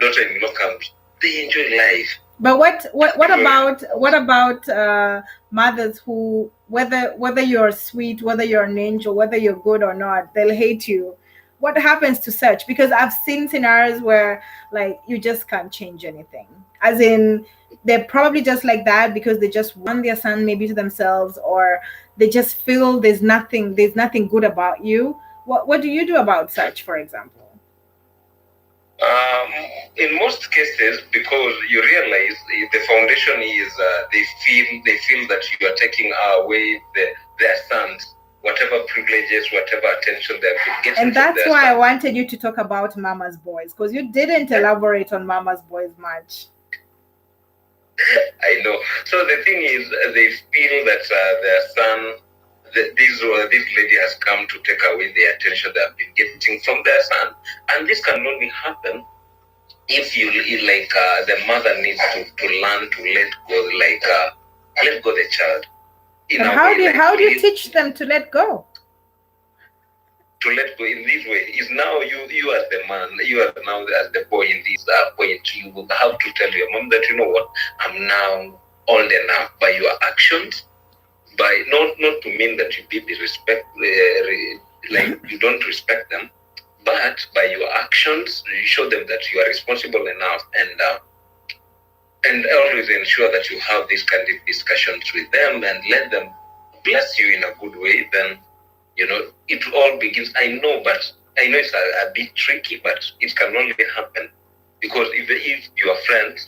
daughter-in-law comes, they enjoy life. But what about mothers who, whether you're sweet, whether you're an angel, whether you're good or not, they'll hate you? What happens to such? Because I've seen scenarios where like you just can't change anything. As in, they're probably just like that because they just want their son maybe to themselves, or they just feel there's nothing good about you. What do you do about such, for example? In most cases, because you realize the foundation is they feel that you are taking away their sons, whatever privileges, whatever attention they've been getting. And that's why I wanted you to talk about Mama's Boys, because you didn't elaborate on Mama's Boys much. I know. So the thing is, they feel that their son, this lady has come to take away the attention they have been getting from their son, and this can only happen if the mother needs to learn to let go the child. And how do you teach them to let go? To let go in this way is now you as the man, you are now as the boy in this point. You will have to tell your mom that, you know what, I'm now old enough by your actions. By not to mean that you be disrespect, like you don't respect them, but by your actions you show them that you are responsible enough, and always ensure that you have these kind of discussions with them and let them bless you in a good way. Then it all begins. I know it's a bit tricky, but it can only happen because if you are friends,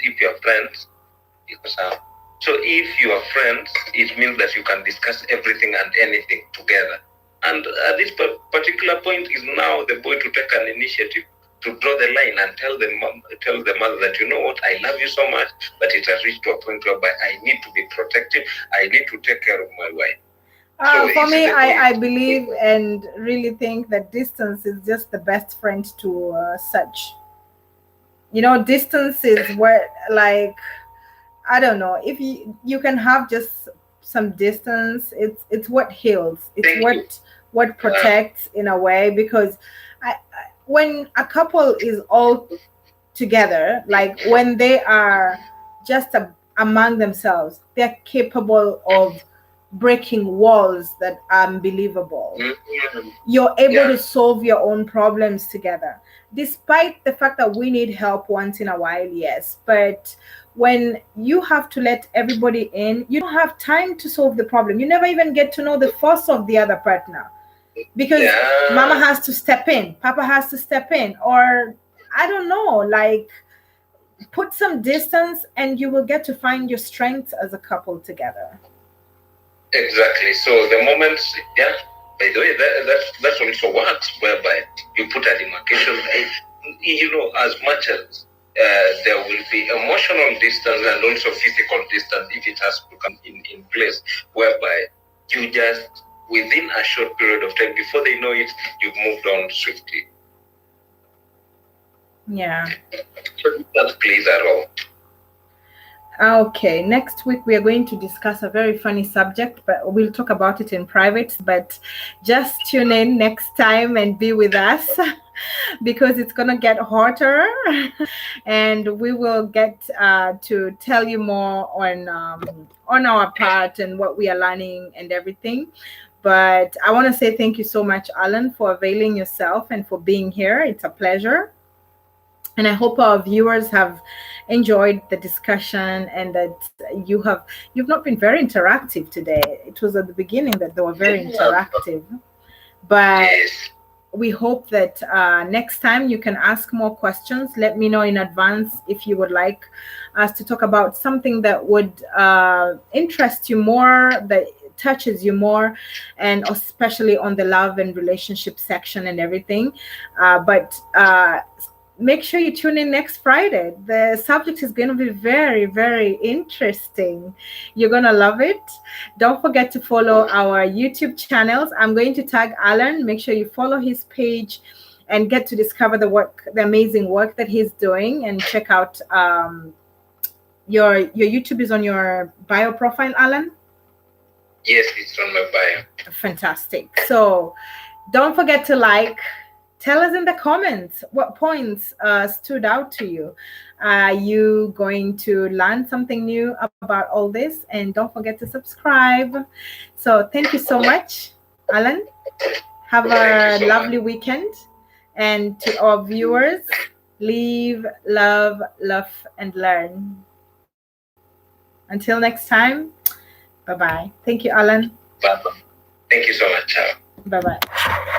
so if you are friends, it means that you can discuss everything and anything together. And at this particular point is now the boy to take an initiative to draw the line and tell the mother that, you know what, I love you so much, but it has reached to a point whereby I need to be protective. I need to take care of my wife. For me, I believe and really think that distance is just the best friend to such. Distance is where, like, I don't know, if you can have just some distance, it's what heals. It's what protects in a way, because when a couple is all together, like when they are just among themselves, they're capable of breaking walls that are unbelievable. Mm-hmm. You're able to solve your own problems together, despite the fact that we need help once in a while, yes, but when you have to let everybody in, you don't have time to solve the problem. You never even get to know the force of the other partner, because mama has to step in, papa has to step in, or I don't know, like, put some distance and you will get to find your strengths as a couple together. Exactly. So the moment, by the way, that's also works, whereby you put a demarcation, as much as there will be emotional distance and also physical distance, if it has to come in place, whereby you just, within a short period of time, before they know it, you've moved on swiftly. Yeah. So that plays a role. Okay, next week we are going to discuss a very funny subject, but we'll talk about it in private. But just tune in next time and be with us because it's going to get hotter and we will get to tell you more on our part and what we are learning and everything. But I want to say thank you so much, Alan, for availing yourself and for being here. It's a pleasure. And I hope our viewers have enjoyed the discussion and that you've not been very interactive today. It was at the beginning that they were very interactive. But we hope that next time you can ask more questions. Let me know in advance if you would like us to talk about something that would interest you more, that touches you more, and especially on the love and relationship section and everything. But make sure you tune in next Friday. The subject is going to be very, very interesting. You're going to love it. Don't forget to follow our YouTube channels. I'm going to tag Alan. Make sure you follow his page and get to discover the amazing work that he's doing, and check out your YouTube is on your bio profile, Alan? Yes, it's on my bio. Fantastic. So don't forget to like. Tell us in the comments what points stood out to you. Are you going to learn something new about all this? And don't forget to subscribe. So thank you so much, Alan. Have a lovely weekend. And to our viewers, live, love, and learn. Until next time, bye-bye. Thank you, Alan. Bye-bye. Thank you so much. Bye-bye.